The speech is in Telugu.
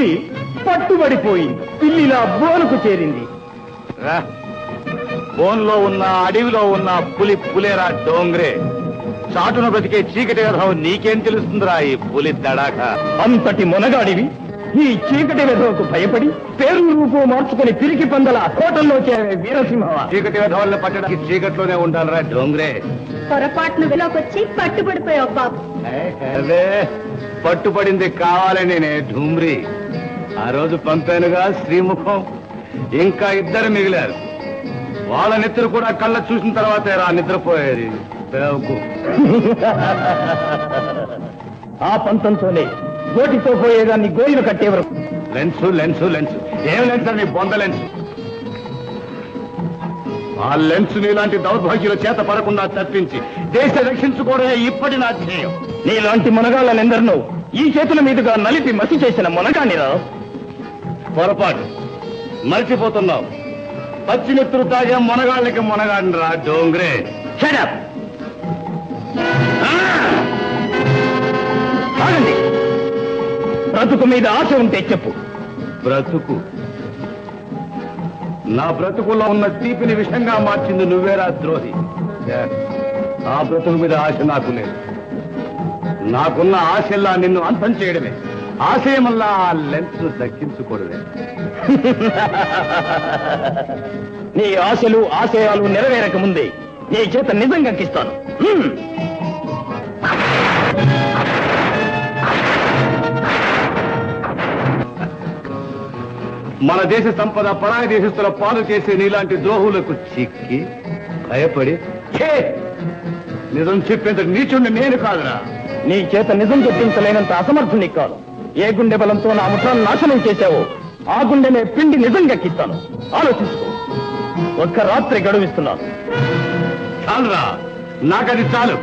పులి పట్టుబడిపోయింది. పిల్లిలా బోనుకు చేరింది. బోన్లో ఉన్న అడవిలో ఉన్న పులి పులేరా డోంగ్రే. చాటున బ్రతికే చీకటి వ్యధం నీకేం తెలుస్తుందిరా ఈ పులి దడాక. అంతటి మొనగాడివి ఈ చీకటి వెధవకు భయపడి పేరు రూపు మార్చుకుని పిరికి పందల కోటల్లో చేరే వీరసింహ. చీకటి వ్యధవాళ్ళని పట్టడానికి చీకట్లోనే ఉండాలిరా డోంగ్రే. పొరపాటును వెలోకొచ్చి పట్టుబడిపోయావు బాబు. అదే పట్టుబడింది కావాలని నేనే ఢూమ్రి. ఆ రోజు పంపానుగా శ్రీముఖం. ఇంకా ఇద్దరు మిగిలారు. వాళ్ళ నిద్ర కూడా కళ్ళ చూసిన తర్వాతే రా నిద్రపోయేది. ఆ పంతంతోనే గోటితో పోయేదాన్ని గోయిలు కట్టేవరు. లెన్సు లెన్సు లెన్సు ఏం లెన్స్ అని బొంద లెన్స్. ఆ లెన్స్ నీలాంటి దౌర్భాగ్యుల చేత పడకుండా తప్పించి దేశ రక్షించుకోవడమే ఇప్పటి నా ధ్యేయం. నీలాంటి మునగాళ్ళనెందరినో ఈ చేతుల మీదుగా నలిపి మసి చేసిన మునగానిరా. పొరపాటు మర్చిపోతున్నావు. పచ్చిమిత్రులు తాగే మునగాళ్ళకి మునగాడినరా డోంగ్రే. ఆగండి. బ్రతుకు మీద ఆశ ఉంటే చెప్పు. బ్రతుకు? నా బ్రతుకులో ఉన్న తీపిని విషంగా మార్చింది నువ్వేరా ద్రోహి. ఆ బ్రతుకు మీద ఆశ నాకు లేదు. నాకున్న ఆశల్లా నిన్ను అంతం చేయడమే. ఆశయమల్లా ఆ లెన్స్ దక్కించుకోవడమే. నీ ఆశలు ఆశయాలు నెరవేరక ముందే నీ చేత నిజం గక్కిస్తాను. మన దేశ సంపద పరాయి దేశస్తుల పాలు చేసే నీలాంటి ద్రోహులకు చిక్కి భయపడి నిజం చెప్పేంత నీచుండి నేను కాదురా. నీ చేత నిజం చెప్పించలేనంత అసమర్థుని కాదు. ఏ గుండె బలంతో నా ముఠాన్ని నాశనం చేశావో ఆ గుండెనే పిండి నిజం గక్కిస్తాను. ఆలోచించుకో. ఒక్క రాత్రి గడువిస్తున్నాను. చాలురా, నాకది చాలు.